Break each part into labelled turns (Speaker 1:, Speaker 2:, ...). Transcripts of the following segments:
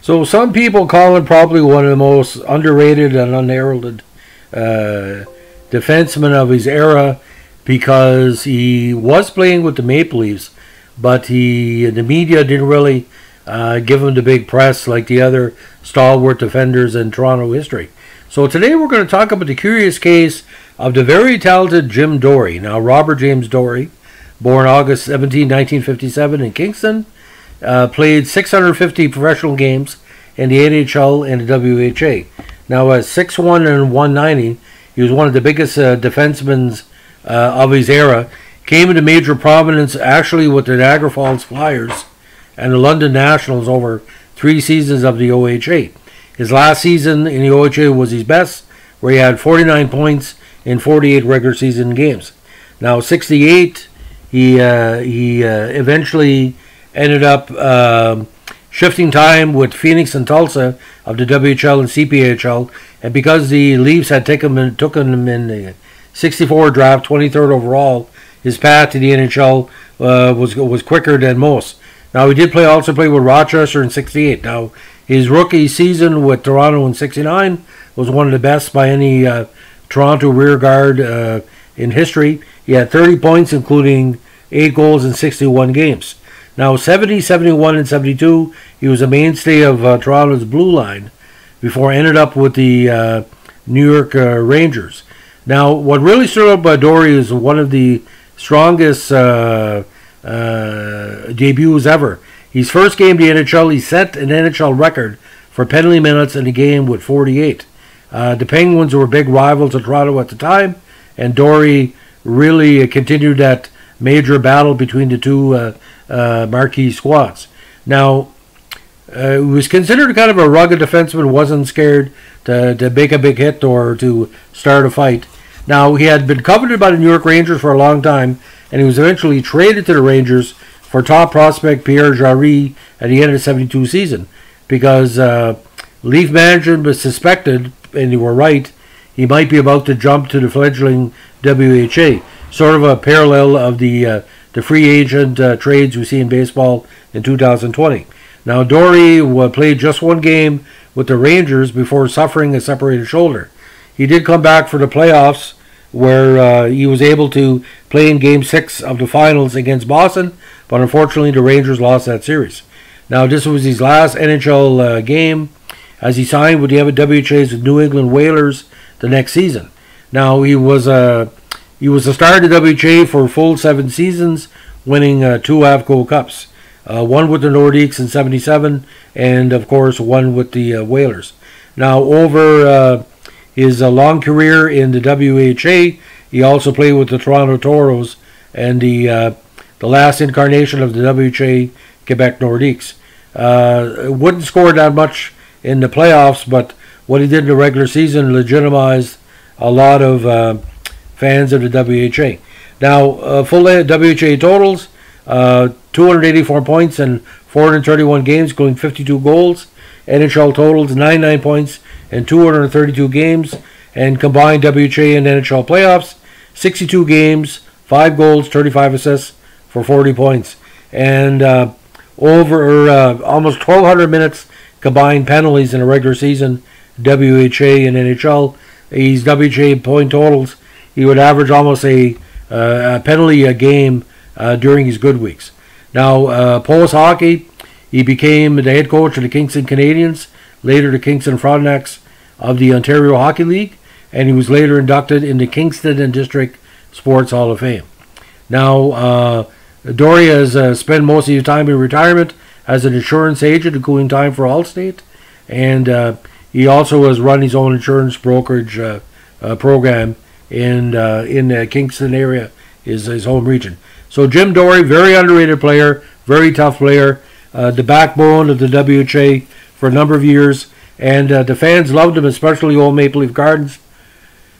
Speaker 1: So some people call him probably one of the most underrated and unheralded defensemen of his era, because he was playing with the Maple Leafs, but the media didn't really give him the big press like the other stalwart defenders in Toronto history. So today we're going to talk about the curious case of the very talented Jim Dorey. Now, Robert James Dorey, born August 17, 1957 in Kingston, played 650 professional games in the NHL and the WHA. Now, at 6'1" and 190, he was one of the biggest defensemen of his era. Came into major prominence actually with the Niagara Falls Flyers and the London Nationals over 3 seasons of the OHA. His last season in the OHA was his best, where he had 49 points in 48 regular season games. Now, 68, he eventually ended up shifting time with Phoenix and Tulsa of the WHL and CPHL, and because the Leafs had took him in the 64 draft, 23rd overall, his path to the NHL was quicker than most. Now, he did also play with Rochester in 68. Now, his rookie season with Toronto in 69 was one of the best by any Toronto rearguard in history. He had 30 points, including 8 goals in 61 games. Now, 70, 71, and 72, he was a mainstay of Toronto's blue line before ended up with the New York Rangers. Now, what really stood out by Dorey is one of the strongest debuts ever. His first game in the NHL, he set an NHL record for penalty minutes in a game with 48. The Penguins were big rivals of Toronto at the time, and Dorey really continued that major battle between the two marquee squads. Now, he was considered kind of a rugged defenseman, wasn't scared to make a big hit or to start a fight. Now, he had been coveted by the New York Rangers for a long time, and he was eventually traded to the Rangers for top prospect Pierre Jarry at the end of the 72 season, because Leaf management was suspected, and they were right, he might be about to jump to the fledgling WHA, sort of a parallel of the free agent trades we see in baseball in 2020. Now, Dorey played just 1 game with the Rangers before suffering a separated shoulder. He did come back for the playoffs, where he was able to play in Game 6 of the finals against Boston, but unfortunately the Rangers lost that series. Now, this was his last NHL game, as he signed with the WHA's New England Whalers the next season. Now, he was a star at the WHA for a full 7 seasons, winning 2 Avco Cups. 1 with the Nordiques in 77, and of course 1 with the Whalers. Now, over his long career in the WHA, he also played with the Toronto Toros and the last incarnation of the WHA, Quebec Nordiques. Wouldn't score that much in the playoffs, but what he did in the regular season legitimized a lot of fans of the WHA. Now, full WHA totals, 284 points in 431 games, including 52 goals. NHL totals, 99 points in 232 games. And combined WHA and NHL playoffs, 62 games, 5 goals, 35 assists for 40 points. And over almost 1,200 minutes combined penalties in a regular season, WHA and NHL. His WHA point totals, he would average almost a penalty a game during his good weeks. Now, post-hockey, he became the head coach of the Kingston Canadians, later the Kingston Frontenacs of the Ontario Hockey League, and he was later inducted in the Kingston and District Sports Hall of Fame. Now, Dorey has spent most of his time in retirement as an insurance agent, including time for Allstate, and he also has run his own insurance brokerage program in the Kingston area, his home region. So Jim Dorey, very underrated player, very tough player, the backbone of the WHA for a number of years, and the fans loved him, especially Old Maple Leaf Gardens,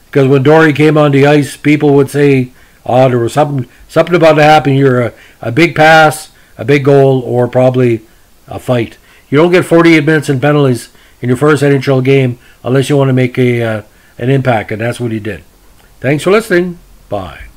Speaker 1: because when Dorey came on the ice, people would say, "Oh, there was something about to happen here: a big pass, a big goal, or probably a fight." You don't get 48 minutes in penalties in your first NHL game unless you want to make an impact, and that's what he did. Thanks for listening. Bye.